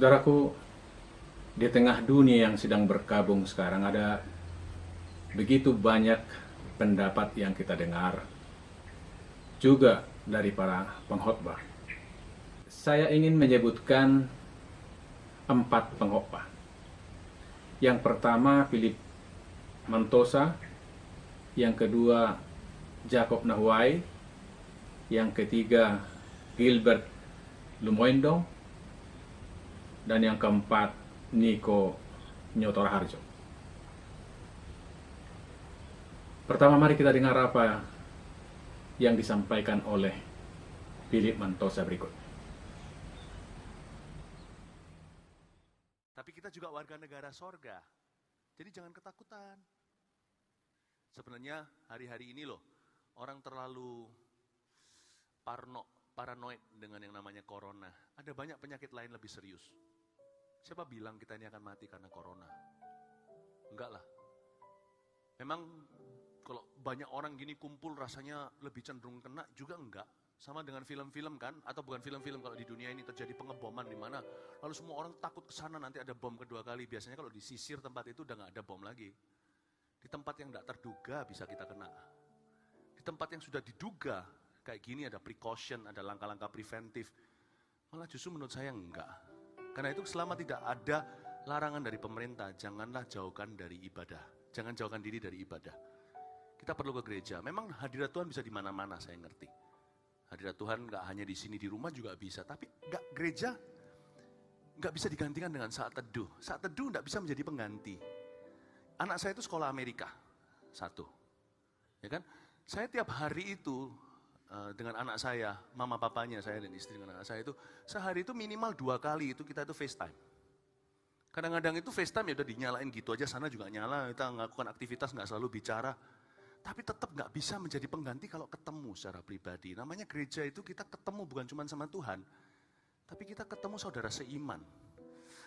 Saudaraku, di tengah dunia yang sedang berkabung sekarang ada begitu banyak pendapat yang kita dengar, juga dari para pengkhotbah. Saya ingin menyebutkan 4 pengkhotbah. Yang pertama Philip Mantosa, yang kedua Jacob Nahuai, yang ketiga Gilbert Lumoindong, dan yang keempat Niko Nyotor Harjo. Pertama, mari kita dengar apa yang disampaikan oleh Philip Mantosa berikut. Tapi kita juga warga negara sorga, jadi jangan ketakutan. Sebenarnya hari-hari ini loh, orang terlalu paranoid dengan yang namanya corona. Ada banyak penyakit lain lebih serius. Siapa bilang kita ini akan mati karena corona? Enggak lah. Memang kalau banyak orang gini kumpul rasanya lebih cenderung kena juga enggak. Sama dengan film-film kan, atau bukan film-film, kalau di dunia ini terjadi pengeboman di mana lalu semua orang takut ke sana nanti ada bom kedua kali. Biasanya kalau disisir tempat itu udah nggak ada bom lagi. Di tempat yang nggak terduga bisa kita kena. Di tempat yang sudah diduga kayak gini ada precaution, ada langkah-langkah preventif. Malah justru menurut saya enggak. Karena itu selama tidak ada larangan dari pemerintah, janganlah jauhkan dari ibadah. Jangan jauhkan diri dari ibadah. Kita perlu ke gereja. Memang hadirat Tuhan bisa di mana-mana, saya ngerti. Hadirat Tuhan nggak hanya di sini, di rumah juga bisa. Tapi gereja nggak bisa digantikan dengan saat teduh. Saat teduh nggak bisa menjadi pengganti. Anak saya itu sekolah Amerika, 1. Ya kan? Saya tiap hari itu dengan anak saya, mama papanya saya dan istri dengan anak saya itu, sehari itu minimal 2 kali itu kita itu FaceTime. Kadang-kadang itu FaceTime ya udah dinyalain gitu aja, sana juga nyala, kita melakukan aktivitas nggak selalu bicara. Tapi tetap nggak bisa menjadi pengganti kalau ketemu secara pribadi. Namanya gereja itu kita ketemu bukan cuma sama Tuhan, tapi kita ketemu saudara seiman.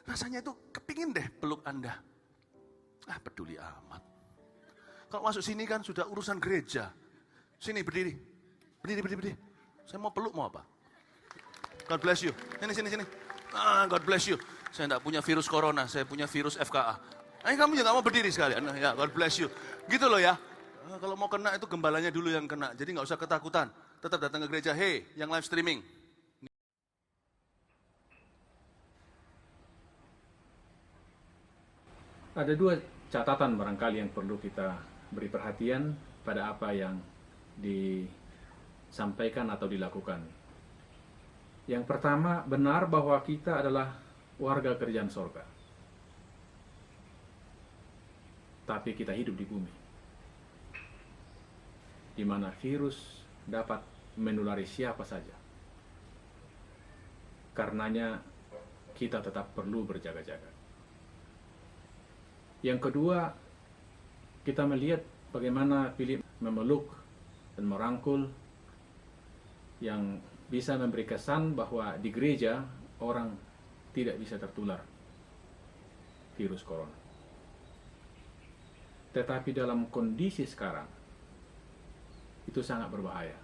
Rasanya itu kepingin deh peluk Anda. Peduli amat. Kalau masuk sini kan sudah urusan gereja. Sini berdiri. Berdiri. Saya mau peluk mau apa? God bless you. Sini. God bless you. Saya tidak punya virus corona, saya punya virus FKA. Kamu juga mau berdiri sekalian. Ya, God bless you. Gitu loh ya. Kalau mau kena itu gembalanya dulu yang kena. Jadi nggak usah ketakutan. Tetap datang ke gereja. Hey, yang live streaming. Ada 2 catatan barangkali yang perlu kita beri perhatian pada apa yang disampaikan atau dilakukan. Yang pertama, benar bahwa kita adalah warga kerajaan sorga. Tapi kita hidup di bumi, di mana virus dapat menulari siapa saja. Karenanya kita tetap perlu berjaga-jaga. Yang kedua, kita melihat bagaimana Philip memeluk dan merangkul yang bisa memberi kesan bahwa di gereja orang tidak bisa tertular virus corona. Tetapi dalam kondisi sekarang, itu sangat berbahaya.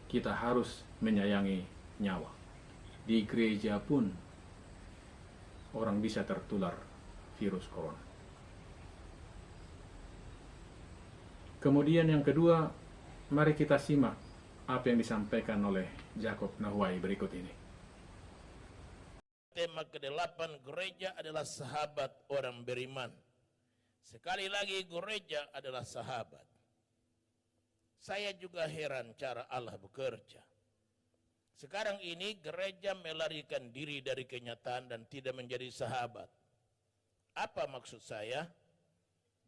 Kita harus menyayangi nyawa. Di gereja pun orang bisa tertular virus corona. Kemudian yang kedua, mari kita simak apa yang disampaikan oleh Jacob Nahuai berikut ini. Tema ke-8, gereja adalah sahabat orang beriman. Sekali lagi, gereja adalah sahabat. Saya juga heran cara Allah bekerja. Sekarang ini gereja melarikan diri dari kenyataan dan tidak menjadi sahabat. Apa maksud saya?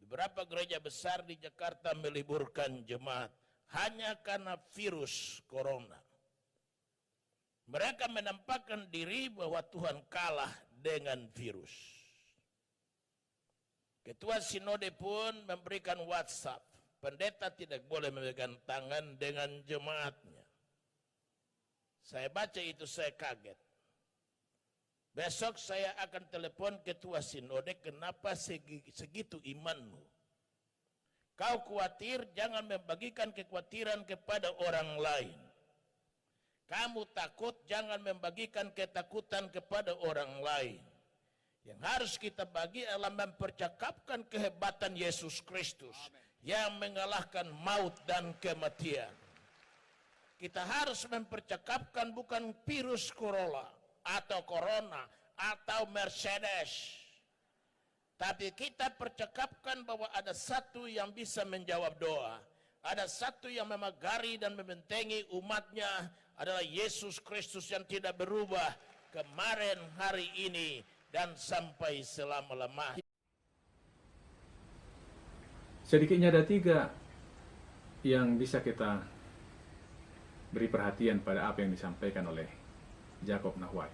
Beberapa gereja besar di Jakarta meliburkan jemaat hanya karena virus corona. Mereka menampakkan diri bahwa Tuhan kalah dengan virus. Ketua Sinode pun memberikan WhatsApp. Pendeta tidak boleh memegang tangan dengan jemaatnya. Saya baca itu, saya kaget. Besok saya akan telepon Ketua Sinode, kenapa segitu imanmu? Kau khawatir, jangan membagikan kekhawatiran kepada orang lain. Kamu takut, jangan membagikan ketakutan kepada orang lain. Yang harus kita bagi adalah mempercakapkan kehebatan Yesus Kristus yang mengalahkan maut dan kematian. Kita harus mempercakapkan bukan virus corona atau Mercedes. Tapi kita percakapkan bahwa ada satu yang bisa menjawab doa. Ada satu yang memagari dan membentengi umatnya, adalah Yesus Kristus yang tidak berubah kemarin, hari ini, dan sampai selama-lamanya. Sedikitnya ada 3 yang bisa kita beri perhatian pada apa yang disampaikan oleh Jacob Nahwai.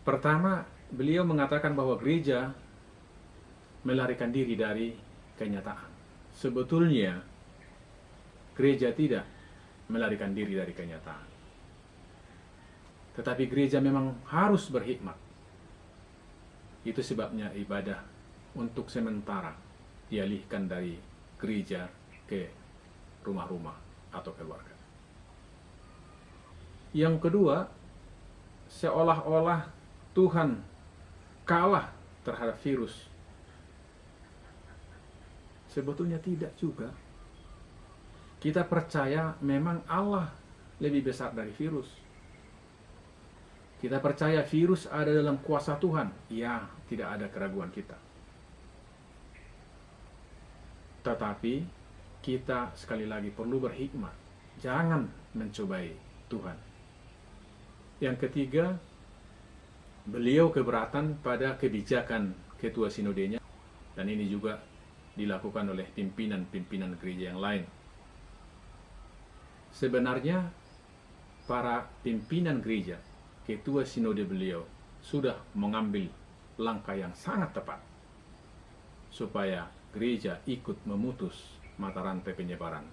Pertama, beliau mengatakan bahwa gereja melarikan diri dari kenyataan. Sebetulnya, gereja tidak melarikan diri dari kenyataan. Tetapi gereja memang harus berhikmat. Itu sebabnya ibadah untuk sementara dialihkan dari gereja ke rumah-rumah atau keluarga. Yang kedua, seolah-olah Tuhan kalah terhadap virus. Sebetulnya tidak juga. Kita percaya memang Allah lebih besar dari virus. Kita percaya virus ada dalam kuasa Tuhan. Ya, tidak ada keraguan kita. Tetapi kita sekali lagi perlu berhikmat. Jangan mencobai Tuhan. Yang ketiga, beliau keberatan pada kebijakan ketua sinodenya. Dan ini juga dilakukan oleh pimpinan-pimpinan gereja yang lain. Sebenarnya, para pimpinan gereja, ketua sinode beliau, sudah mengambil langkah yang sangat tepat supaya gereja ikut memutus mata rantai penyebaran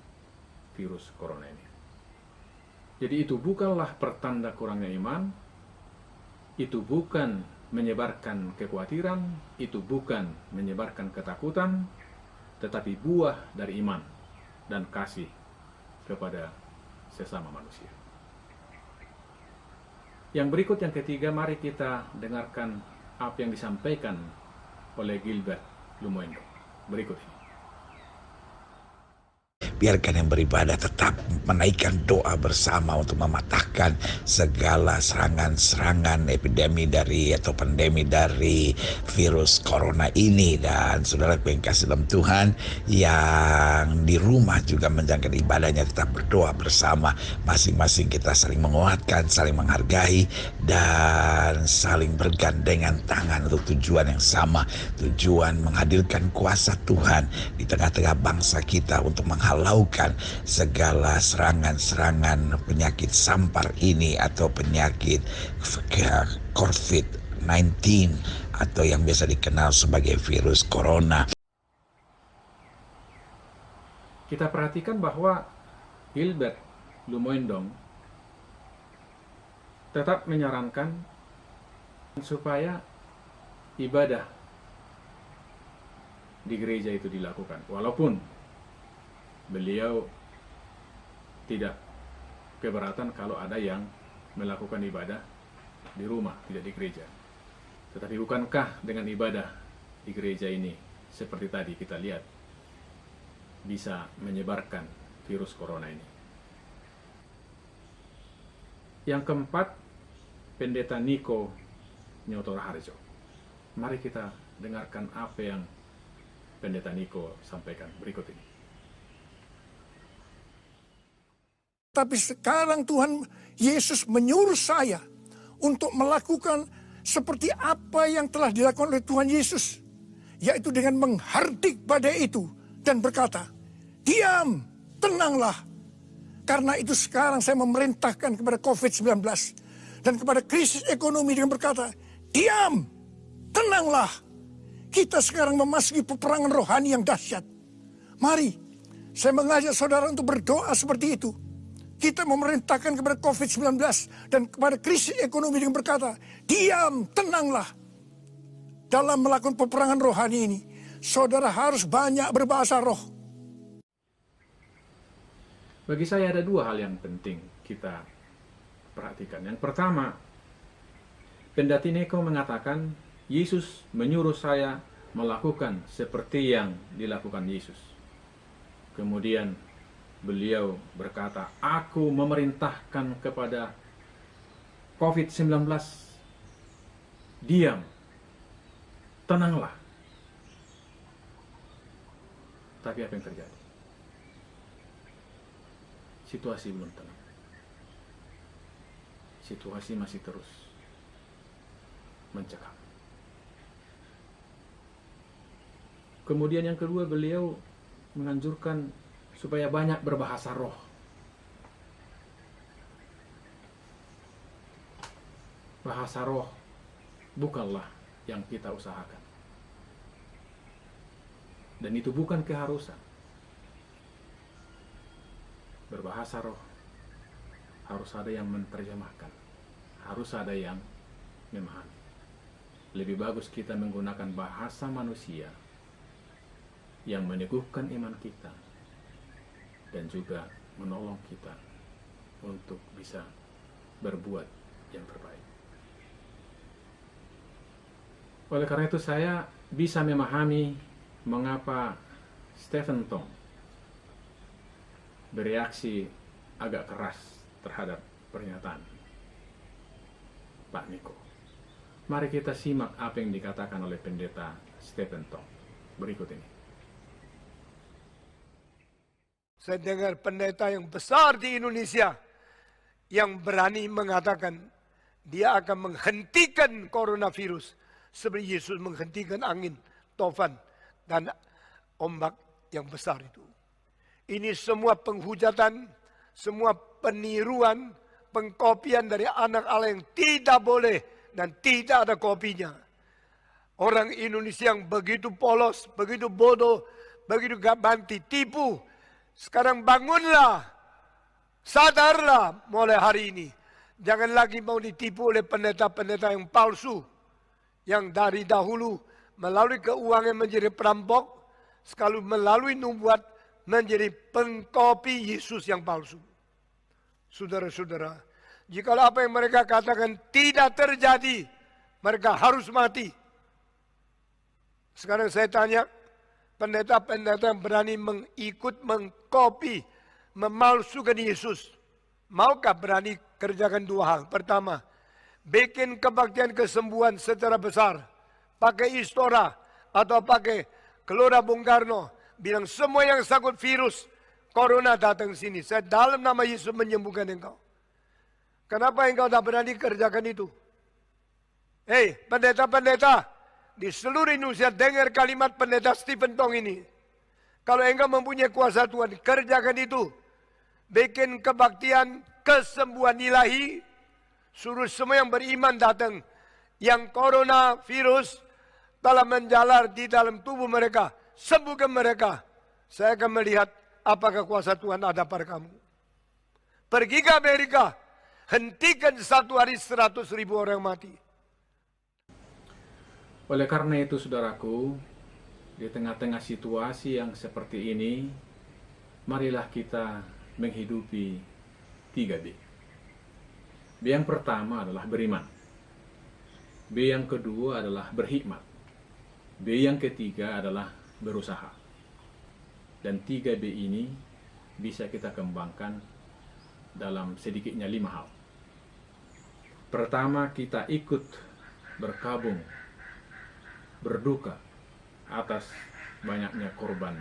virus corona ini. Jadi itu bukanlah pertanda kurangnya iman, itu bukan menyebarkan kekhawatiran, itu bukan menyebarkan ketakutan, tetapi buah dari iman dan kasih kepada sesama manusia. Yang berikut, yang ketiga, mari kita dengarkan apa yang disampaikan oleh Gilbert Lumoendo. Berikut ini. Biarkan yang beribadah tetap menaikkan doa bersama untuk mematahkan segala serangan-serangan epidemi dari atau pandemi dari virus corona ini. Dan saudara yang kasih dalam Tuhan yang di rumah juga menjalankan ibadahnya, tetap berdoa bersama. Masing-masing kita saling menguatkan, saling menghargai, dan saling bergandengan tangan untuk tujuan yang sama. Tujuan menghadirkan kuasa Tuhan di tengah-tengah bangsa kita untuk menghalaukan segala serangan-serangan penyakit sampar ini atau penyakit COVID-19 atau yang biasa dikenal sebagai virus corona. Kita perhatikan bahwa Gilbert Lumoendo tetap menyarankan supaya ibadah di gereja itu dilakukan, walaupun beliau tidak keberatan kalau ada yang melakukan ibadah di rumah, tidak di gereja. Tetapi bukankah dengan ibadah di gereja ini, seperti tadi kita lihat, bisa menyebarkan virus corona ini? Yang keempat, Pendeta Niko Nyotora Harjo. Mari kita dengarkan apa yang Pendeta Niko sampaikan berikut ini. Tapi sekarang Tuhan Yesus menyuruh saya untuk melakukan seperti apa yang telah dilakukan oleh Tuhan Yesus. Yaitu dengan menghardik badai itu dan berkata, "Diam, tenanglah." Karena itu sekarang saya memerintahkan kepada COVID-19 dan kepada krisis ekonomi dengan berkata, "Diam, tenanglah." Kita sekarang memasuki peperangan rohani yang dahsyat. Mari, saya mengajak saudara untuk berdoa seperti itu. Kita memerintahkan kepada COVID-19 dan kepada krisis ekonomi dengan berkata, "Diam, tenanglah." Dalam melakukan peperangan rohani ini, saudara harus banyak berbahasa roh. Bagi saya ada dua hal yang penting kita perhatikan. Yang pertama, Pendeta Neko mengatakan, Yesus menyuruh saya melakukan seperti yang dilakukan Yesus. Kemudian beliau berkata, aku memerintahkan kepada COVID-19, diam, tenanglah. Tapi apa yang terjadi? Situasi belum tenang. Situasi masih terus mencekam. Kemudian yang kedua, beliau menganjurkan supaya banyak berbahasa roh. Bahasa roh bukanlah yang kita usahakan. Dan itu bukan keharusan. Berbahasa roh harus ada yang menerjemahkan, harus ada yang memahami. Lebih bagus kita menggunakan bahasa manusia yang meneguhkan iman kita dan juga menolong kita untuk bisa berbuat yang terbaik. Oleh karena itu saya bisa memahami mengapa Stephen Tong bereaksi agak keras terhadap pernyataan Pak Neko. Mari kita simak apa yang dikatakan oleh Pendeta Stephen Tong berikut ini. Saya dengar pendeta yang besar di Indonesia yang berani mengatakan dia akan menghentikan coronavirus seperti Yesus menghentikan angin, tofan, dan ombak yang besar itu. Ini semua penghujatan, semua peniruan, pengkopian dari anak Allah yang tidak boleh dan tidak ada kopinya. Orang Indonesia yang begitu polos, begitu bodoh, begitu gabanti, tipu. Sekarang bangunlah, sadarlah mulai hari ini. Jangan lagi mau ditipu oleh pendeta-pendeta yang palsu. Yang dari dahulu melalui keuangan menjadi perampok, sekali melalui nubuat menjadi pengkopi Yesus yang palsu. Saudara-saudara, jika apa yang mereka katakan tidak terjadi, mereka harus mati. Sekarang saya tanya, pendeta-pendeta yang berani mengkopi, memalsukan Yesus, maukah berani kerjakan dua hal? Pertama, bikin kebaktian kesembuhan secara besar, pakai Istora atau pakai Gelora Bung Karno, bilang semua yang sakit virus corona datang sini, saya dalam nama Yesus menyembuhkan engkau. Kenapa engkau tak berani kerjakan itu? Hei, pendeta-pendeta di seluruh Indonesia, dengar kalimat pendeta Stephen Tong ini. Kalau engkau mempunyai kuasa Tuhan, kerjakan itu. Bikin kebaktian kesembuhan ilahi, suruh semua yang beriman datang. Yang coronavirus telah menjalar di dalam tubuh mereka, sembuhkan mereka. Saya akan melihat apakah kuasa Tuhan ada pada kamu. Pergi ke Amerika, hentikan satu hari 100.000 orang mati. Oleh karena itu, saudaraku, di tengah-tengah situasi yang seperti ini, marilah kita menghidupi 3B. B yang pertama adalah beriman. B yang kedua adalah berhikmat. B yang ketiga adalah berusaha. Dan 3B ini bisa kita kembangkan dalam sedikitnya 5 hal. Pertama, kita ikut berkabung, berduka atas banyaknya korban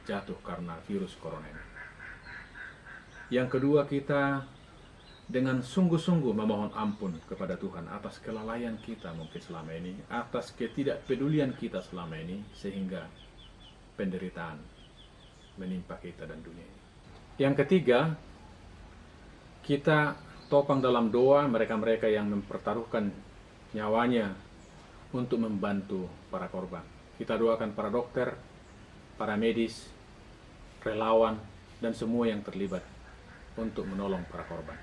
jatuh karena virus corona ini. Yang kedua, kita dengan sungguh-sungguh memohon ampun kepada Tuhan atas kelalaian kita mungkin selama ini, atas ketidakpedulian kita selama ini, sehingga penderitaan menimpa kita dan dunia ini. Yang ketiga, kita topang dalam doa mereka-mereka yang mempertaruhkan nyawanya untuk membantu para korban. Kita doakan para dokter, para medis, relawan, dan semua yang terlibat untuk menolong para korban.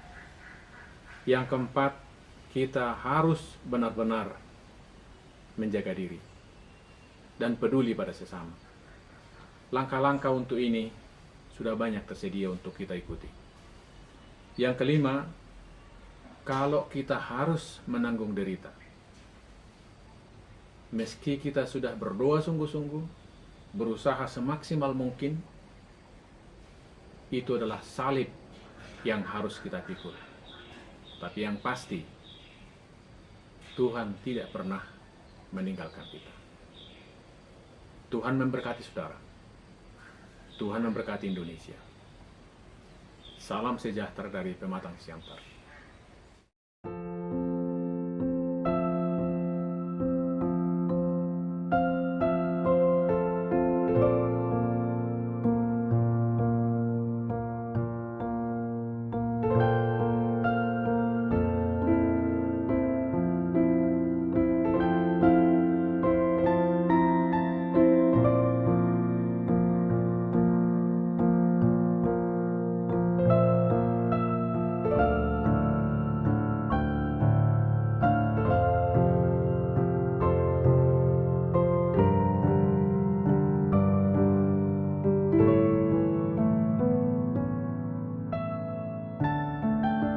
Yang keempat, kita harus benar-benar menjaga diri dan peduli pada sesama. Langkah-langkah untuk ini sudah banyak tersedia untuk kita ikuti. Yang kelima, kalau kita harus menanggung derita, meski kita sudah berdoa sungguh-sungguh, berusaha semaksimal mungkin, itu adalah salib yang harus kita pikul. Tapi yang pasti, Tuhan tidak pernah meninggalkan kita. Tuhan memberkati saudara. Tuhan memberkati Indonesia. Salam sejahtera dari Pematang Siantar.